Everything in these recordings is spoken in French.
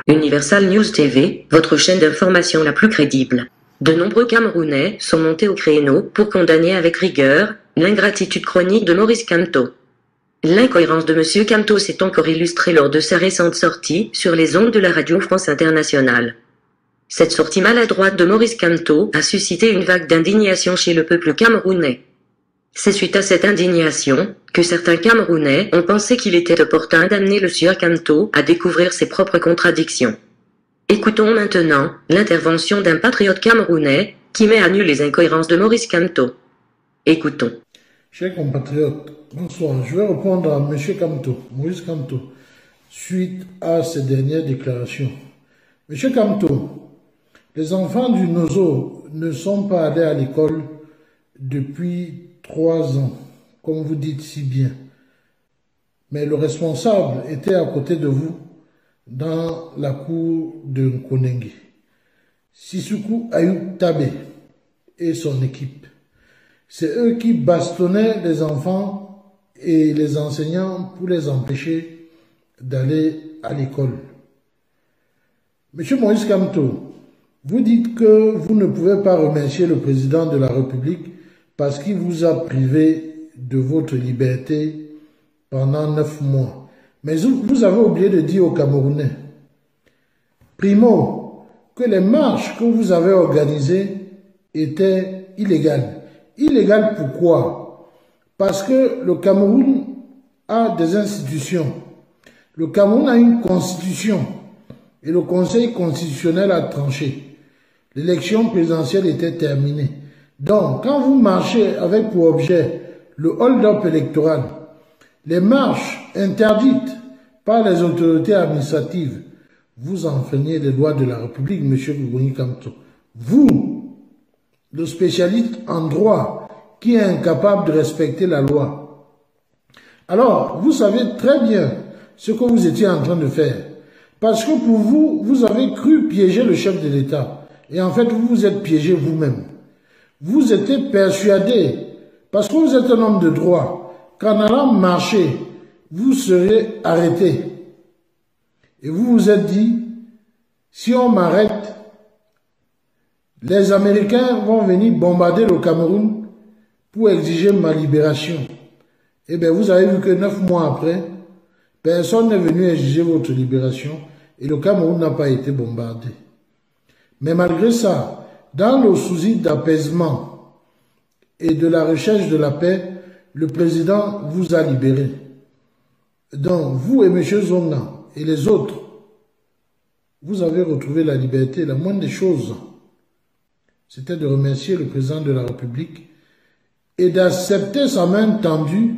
Universal News TV, votre chaîne d'information la plus crédible. De nombreux Camerounais sont montés au créneau pour condamner avec rigueur l'ingratitude chronique de Maurice Kamto. L'incohérence de M. Kamto s'est encore illustrée lors de sa récente sortie sur les ondes de la radio France Internationale. Cette sortie maladroite de Maurice Kamto a suscité une vague d'indignation chez le peuple camerounais. C'est suite à cette indignation que certains Camerounais ont pensé qu'il était opportun d'amener le sieur Kamto à découvrir ses propres contradictions. Écoutons maintenant l'intervention d'un patriote camerounais qui met à nu les incohérences de Maurice Kamto. Écoutons. Chers compatriotes, bonsoir. Je vais répondre à M. Kamto, Maurice Kamto, suite à ces dernières déclarations. M. Kamto, les enfants du Nozo ne sont pas allés à l'école depuis 3 ans, comme vous dites si bien. Mais le responsable était à côté de vous dans la cour de Nkonengue. Sissoukou Ayoub Tabé et son équipe. C'est eux qui bastonnaient les enfants et les enseignants pour les empêcher d'aller à l'école. Monsieur Maurice Kamto, vous dites que vous ne pouvez pas remercier le président de la République parce qu'il vous a privé de votre liberté pendant 9 mois. Mais vous avez oublié de dire aux Camerounais, primo, que les marches que vous avez organisées étaient illégales. Illégales pourquoi? Parce que le Cameroun a des institutions. Le Cameroun a une constitution et le Conseil constitutionnel a tranché. L'élection présidentielle était terminée. Donc, quand vous marchez avec pour objet le hold-up électoral, les marches interdites par les autorités administratives, vous enfreignez les lois de la République, M. Maurice Kamto. Vous, le spécialiste en droit, qui est incapable de respecter la loi. Alors, vous savez très bien ce que vous étiez en train de faire. Parce que pour vous, vous avez cru piéger le chef de l'État. Et en fait, vous vous êtes piégé vous-même. Vous étiez persuadé, parce que vous êtes un homme de droit, qu'en allant marcher, vous serez arrêté. Et vous vous êtes dit, si on m'arrête, les Américains vont venir bombarder le Cameroun pour exiger ma libération. Eh bien, vous avez vu que 9 mois après, personne n'est venu exiger votre libération et le Cameroun n'a pas été bombardé. Mais malgré ça, dans le souci d'apaisement et de la recherche de la paix, le président vous a libéré. Donc, vous et M. Zonga et les autres, vous avez retrouvé la liberté. La moindre des choses, c'était de remercier le président de la République et d'accepter sa main tendue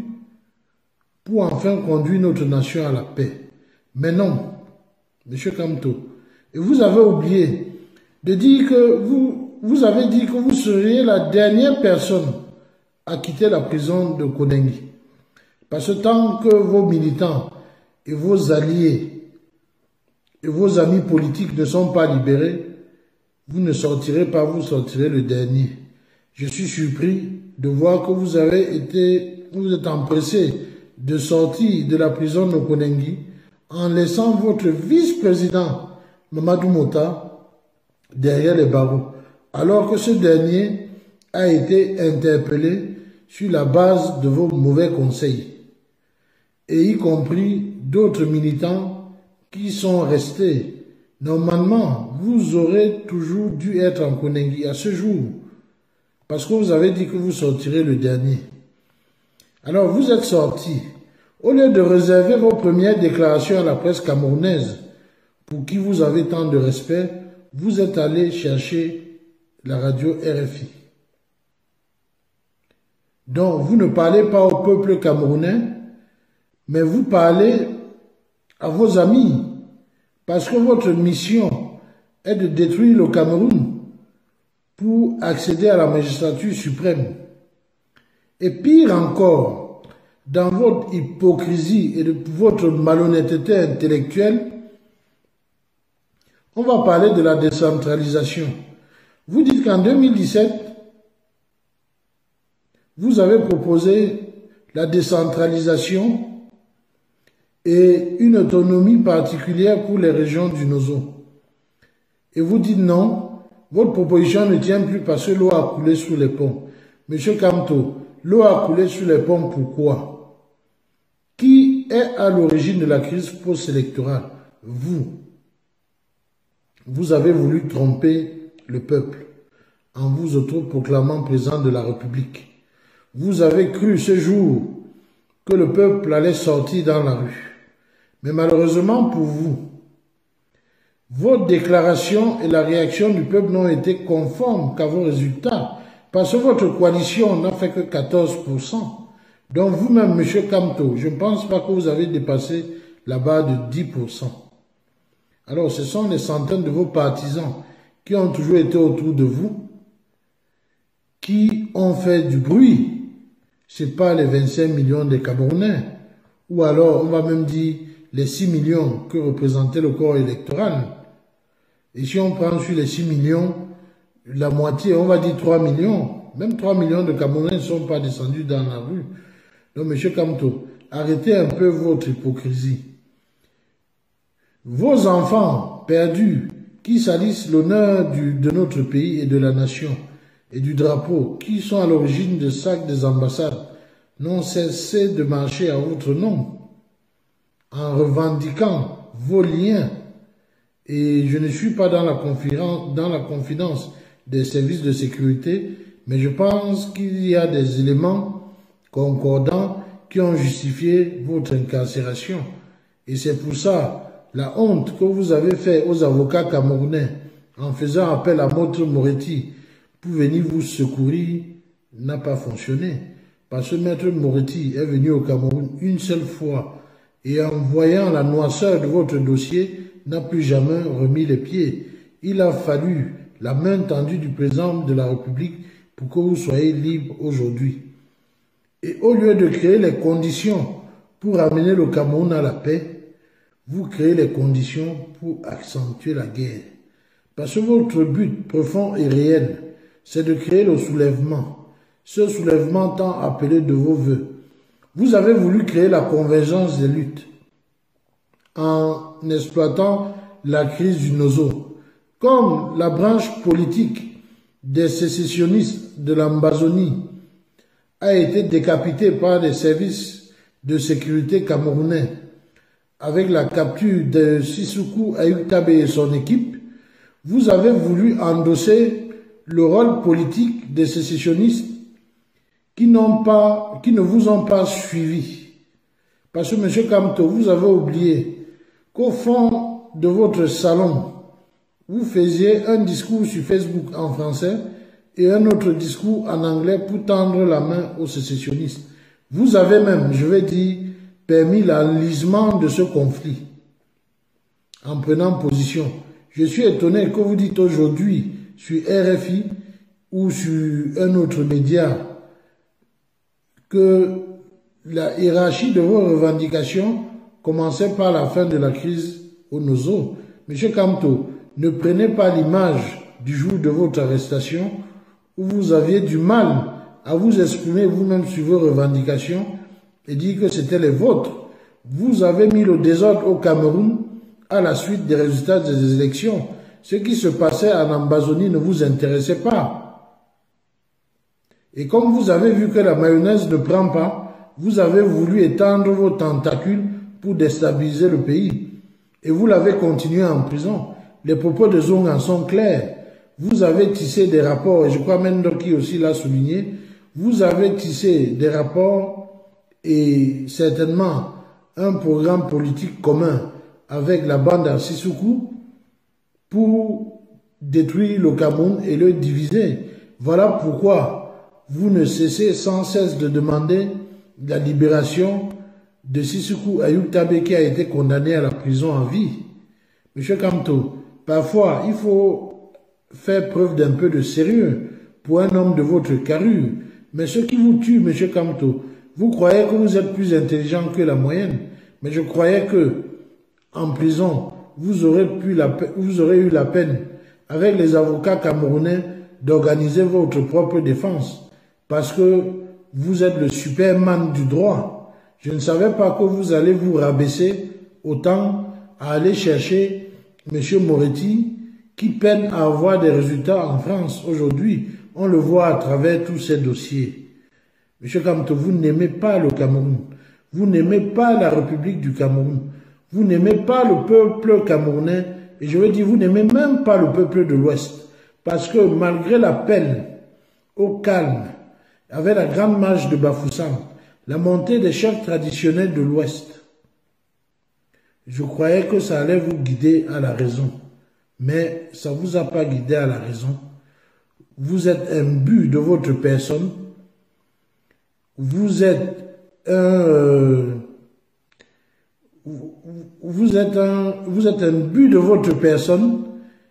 pour enfin conduire notre nation à la paix. Mais non, M. Kamto, et vous avez oublié de dire que vous avez dit que vous seriez la dernière personne à quitter la prison de Nkonengue. Parce que tant que vos militants et vos alliés et vos amis politiques ne sont pas libérés, vous ne sortirez pas, vous sortirez le dernier. Je suis surpris de voir que vous êtes empressé de sortir de la prison de Nkonengue en laissant votre vice-président Mamadou Mota derrière les barreaux, alors que ce dernier a été interpellé sur la base de vos mauvais conseils, et y compris d'autres militants qui sont restés. Normalement, vous aurez toujours dû être en Nkonengue à ce jour, parce que vous avez dit que vous sortirez le dernier. Alors vous êtes sortis. Au lieu de réserver vos premières déclarations à la presse camerounaise, pour qui vous avez tant de respect, vous êtes allé chercher la radio RFI. Donc, vous ne parlez pas au peuple camerounais, mais vous parlez à vos amis, parce que votre mission est de détruire le Cameroun pour accéder à la magistrature suprême. Et pire encore, dans votre hypocrisie et de votre malhonnêteté intellectuelle, on va parler de la décentralisation. Vous dites qu'en 2017, vous avez proposé la décentralisation et une autonomie particulière pour les régions du Nozo. Et vous dites non, votre proposition ne tient plus parce que l'eau a coulé sous les ponts. Monsieur Kamto, l'eau a coulé sous les ponts, pourquoi? Qui est à l'origine de la crise post-électorale? Vous. Vous avez voulu tromper le peuple en vous autoproclamant président de la République. Vous avez cru ce jour que le peuple allait sortir dans la rue. Mais malheureusement pour vous, vos déclarations et la réaction du peuple n'ont été conformes qu'à vos résultats, parce que votre coalition n'a fait que 14%. Donc vous-même, M. Kamto, je ne pense pas que vous avez dépassé la barre de 10%. Alors ce sont les centaines de vos partisans qui ont toujours été autour de vous, qui ont fait du bruit. Ce n'est pas les 25 millions de Camerounais, ou alors on va même dire les 6 millions que représentait le corps électoral. Et si on prend sur les 6 millions, la moitié, on va dire 3 millions, même 3 millions de Camerounais ne sont pas descendus dans la rue. Donc, M. Kamto, arrêtez un peu votre hypocrisie. Vos enfants perdus, qui salissent l'honneur de notre pays et de la nation, et du drapeau, qui sont à l'origine de sacs des ambassades, n'ont cessé de marcher à votre nom, en revendiquant vos liens. Et je ne suis pas dans la confidence des services de sécurité, mais je pense qu'il y a des éléments concordants qui ont justifié votre incarcération. Et c'est pour ça, la honte que vous avez faite aux avocats camerounais en faisant appel à Maître Moretti pour venir vous secourir n'a pas fonctionné. Parce que Maître Moretti est venu au Cameroun une seule fois et en voyant la noirceur de votre dossier, n'a plus jamais remis les pieds. Il a fallu la main tendue du président de la République pour que vous soyez libre aujourd'hui. Et au lieu de créer les conditions pour amener le Cameroun à la paix, vous créez les conditions pour accentuer la guerre. Parce que votre but profond et réel, c'est de créer le soulèvement. Ce soulèvement tant appelé de vos voeux. Vous avez voulu créer la convergence des luttes en exploitant la crise du Nozo. Comme la branche politique des sécessionnistes de l'Ambazonie a été décapitée par les services de sécurité camerounais avec la capture de Sissoko Ayuk-Tabe et son équipe, vous avez voulu endosser le rôle politique des sécessionnistes qui ne vous ont pas suivi. Parce que, M. Kamto, vous avez oublié qu'au fond de votre salon, vous faisiez un discours sur Facebook en français et un autre discours en anglais pour tendre la main aux sécessionnistes. Vous avez même, je vais dire, permis l'enlisement de ce conflit en prenant position. Je suis étonné que vous dites aujourd'hui sur RFI ou sur un autre média que la hiérarchie de vos revendications commençait par la fin de la crise au Nozo. Monsieur Kamto, ne prenez pas l'image du jour de votre arrestation où vous aviez du mal à vous exprimer vous-même sur vos revendications et dire que c'était les vôtres. Vous avez mis le désordre au Cameroun à la suite des résultats des élections. Ce qui se passait en Ambazonie ne vous intéressait pas. Et comme vous avez vu que la mayonnaise ne prend pas, vous avez voulu étendre vos tentacules pour déstabiliser le pays. Et vous l'avez continué en prison. Les propos de Zongan sont clairs. Vous avez tissé des rapports, et je crois même qui aussi l'a souligné, vous avez tissé des rapports et certainement un programme politique commun avec la bande à Sissoko pour détruire le Cameroun et le diviser. Voilà pourquoi vous ne cessez sans cesse de demander la libération de Sissoko Ayuk-Tabe qui a été condamné à la prison à vie. Monsieur Kamto, parfois il faut faire preuve d'un peu de sérieux pour un homme de votre carrure. Mais ce qui vous tue, Monsieur Kamto, vous croyez que vous êtes plus intelligent que la moyenne. Mais je croyais que en prison, vous aurez eu la peine, avec les avocats camerounais, d'organiser votre propre défense. Parce que vous êtes le Superman du droit. Je ne savais pas que vous allez vous rabaisser autant à aller chercher M. Moretti, qui peine à avoir des résultats en France. Aujourd'hui, on le voit à travers tous ces dossiers. M. Kamto, vous n'aimez pas le Cameroun. Vous n'aimez pas la République du Cameroun. Vous n'aimez pas le peuple camerounais. Et je veux dire, vous n'aimez même pas le peuple de l'Ouest. Parce que malgré l'appel au calme, avec la grande marche de Bafoussam, la montée des chefs traditionnels de l'Ouest, je croyais que ça allait vous guider à la raison. Mais ça ne vous a pas guidé à la raison. Vous êtes imbu de votre personne. Vous êtes imbu de votre personne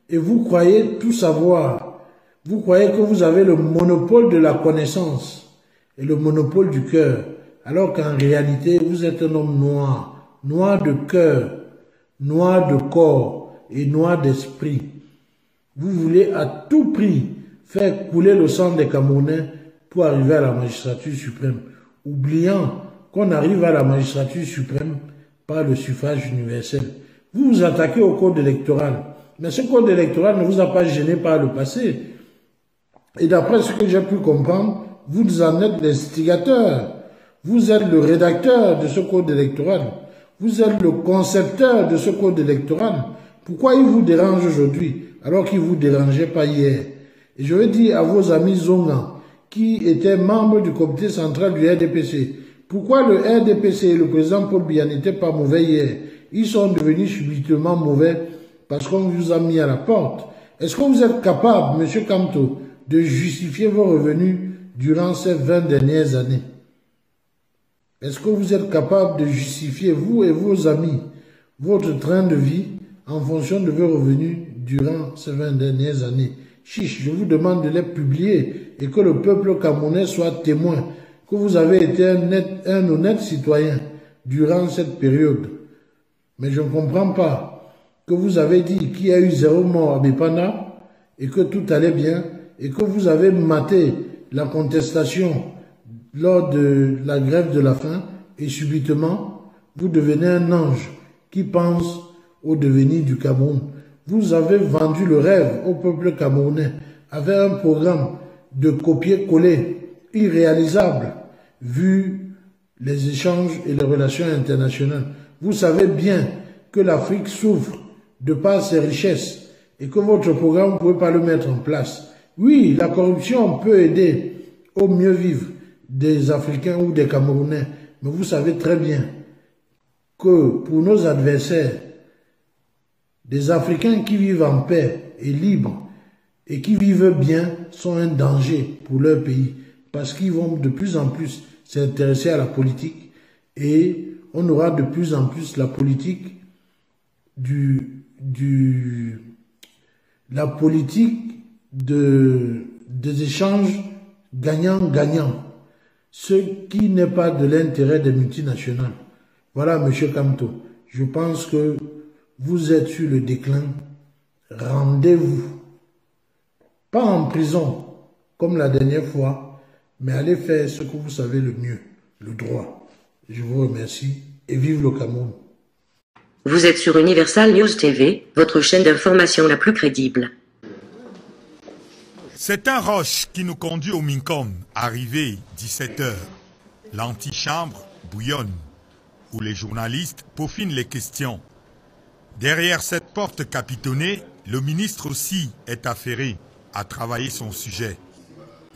et vous croyez tout savoir. Vous croyez que vous avez le monopole de la connaissance et le monopole du cœur, alors qu'en réalité, vous êtes un homme noir, noir de cœur, noir de corps et noir d'esprit. Vous voulez à tout prix faire couler le sang des Camerounais pour arriver à la magistrature suprême, oubliant qu'on arrive à la magistrature suprême par le suffrage universel. Vous vous attaquez au code électoral, mais ce code électoral ne vous a pas gêné par le passé. Et d'après ce que j'ai pu comprendre, vous en êtes l'instigateur. Vous êtes le rédacteur de ce code électoral. Vous êtes le concepteur de ce code électoral. Pourquoi il vous dérange aujourd'hui alors qu'il ne vous dérangeait pas hier? Et je veux dire à vos amis Zonga, qui étaient membres du comité central du RDPC, pourquoi le RDPC et le président Paul Biya n'étaient pas mauvais hier? Ils sont devenus subitement mauvais parce qu'on vous a mis à la porte. Est-ce que vous êtes capable, M. Kamto, de justifier vos revenus durant ces 20 dernières années? Est-ce que vous êtes capable de justifier, vous et vos amis, votre train de vie en fonction de vos revenus durant ces 20 dernières années? Chiche, je vous demande de les publier et que le peuple camerounais soit témoin que vous avez été un honnête citoyen durant cette période. Mais je ne comprends pas que vous avez dit qu'il y a eu 0 mort à Bépana et que tout allait bien et que vous avez maté la contestation lors de la grève de la faim et subitement vous devenez un ange qui pense au devenir du Cameroun. Vous avez vendu le rêve au peuple camerounais avec un programme de copier-coller irréalisable vu les échanges et les relations internationales. Vous savez bien que l'Afrique souffre de par ses richesses et que votre programme, vous ne pouvez pas le mettre en place. Oui, la corruption peut aider au mieux vivre des Africains ou des Camerounais, mais vous savez très bien que pour nos adversaires, des Africains qui vivent en paix et libres et qui vivent bien sont un danger pour leur pays parce qu'ils vont de plus en plus s'intéresser à la politique et on aura de plus en plus la politique des échanges gagnant-gagnant, ce qui n'est pas de l'intérêt des multinationales. Voilà, M. Kamto, je pense que vous êtes sur le déclin. Rendez-vous. Pas en prison, comme la dernière fois, mais allez faire ce que vous savez le mieux, le droit. Je vous remercie et vive le Cameroun. Vous êtes sur Universal News TV, votre chaîne d'information la plus crédible. C'est un rush qui nous conduit au Mincom, arrivé 17h. L'antichambre bouillonne, où les journalistes peaufinent les questions. Derrière cette porte capitonnée, le ministre aussi est affairé à travailler son sujet.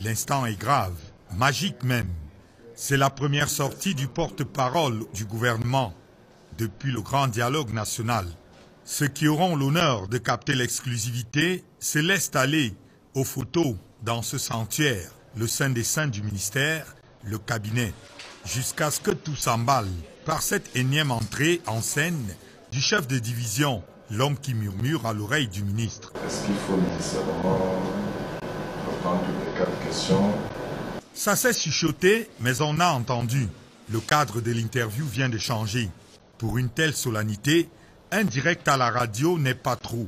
L'instant est grave, magique même. C'est la première sortie du porte-parole du gouvernement depuis le grand dialogue national. Ceux qui auront l'honneur de capter l'exclusivité se laissent aller aux photos dans ce sanctuaire, le sein des saints du ministère, le cabinet, jusqu'à ce que tout s'emballe par cette énième entrée en scène du chef de division, l'homme qui murmure à l'oreille du ministre. Est-ce qu'il faut nécessairement reprendre toutes les 4 questions? Ça s'est chuchoté, mais on a entendu. Le cadre de l'interview vient de changer. Pour une telle solennité, un direct à la radio n'est pas trop.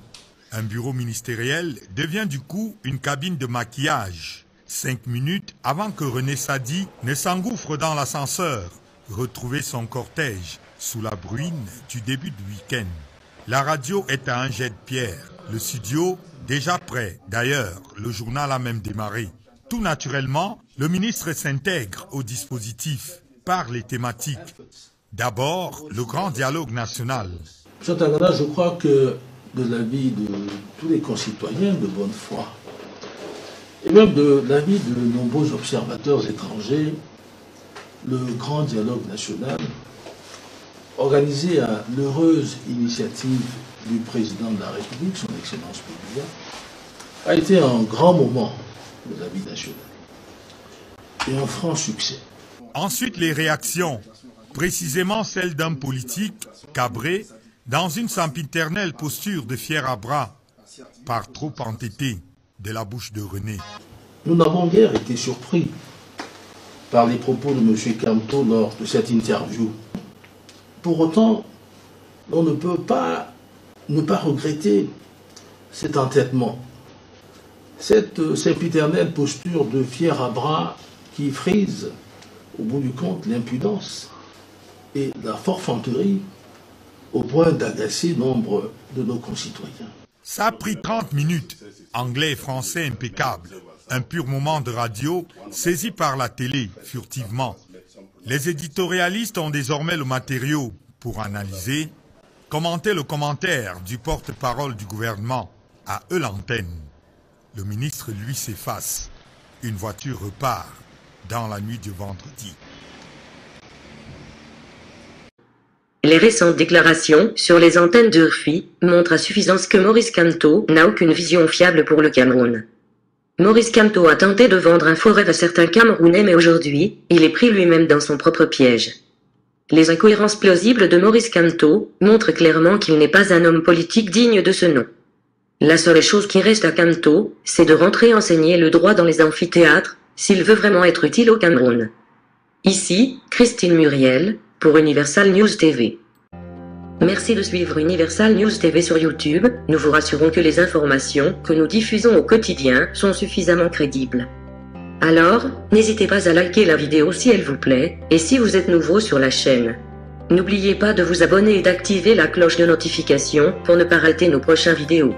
Un bureau ministériel devient du coup une cabine de maquillage. 5 minutes avant que René Sadi ne s'engouffre dans l'ascenseur, retrouver son cortège sous la bruine du début du week-end. La radio est à un jet de pierre. Le studio, déjà prêt. D'ailleurs, le journal a même démarré. Tout naturellement, le ministre s'intègre au dispositif par les thématiques. D'abord, le grand dialogue national. M. Tangana, je crois que de l'avis de tous les concitoyens de bonne foi, et même de l'avis de nombreux observateurs étrangers, le grand dialogue national, organisé à l'heureuse initiative du président de la République, son Excellence Boulia, a été un grand moment de la vie nationale et un franc succès. Ensuite, les réactions, précisément celles d'un politique cabré dans une sempiternelle posture de fier à bras, par trop entêté de la bouche de René. Nous n'avons guère été surpris par les propos de M. Kamto lors de cette interview. Pour autant, on ne peut pas ne pas regretter cet entêtement, cette sempiternelle posture de fier à bras qui frise, au bout du compte, l'impudence et la forfanterie au point d'agacer nombre de nos concitoyens. Ça a pris 30 minutes, anglais et français impeccable. Un pur moment de radio saisi par la télé, furtivement. Les éditorialistes ont désormais le matériau pour analyser, commenter le commentaire du porte-parole du gouvernement. À eux l'antenne. Le ministre, lui, s'efface. Une voiture repart dans la nuit du vendredi. Les récentes déclarations sur les antennes de RFI montrent à suffisance que Maurice Kamto n'a aucune vision fiable pour le Cameroun. Maurice Kamto a tenté de vendre un faux rêve à certains Camerounais, mais aujourd'hui, il est pris lui-même dans son propre piège. Les incohérences plausibles de Maurice Kamto montrent clairement qu'il n'est pas un homme politique digne de ce nom. La seule chose qui reste à Kamto, c'est de rentrer enseigner le droit dans les amphithéâtres, s'il veut vraiment être utile au Cameroun. Ici, Christine Muriel, pour Universal News TV. Merci de suivre Universal News TV sur YouTube, nous vous rassurons que les informations que nous diffusons au quotidien sont suffisamment crédibles. Alors, n'hésitez pas à liker la vidéo si elle vous plaît, et si vous êtes nouveau sur la chaîne. N'oubliez pas de vous abonner et d'activer la cloche de notification pour ne pas rater nos prochaines vidéos.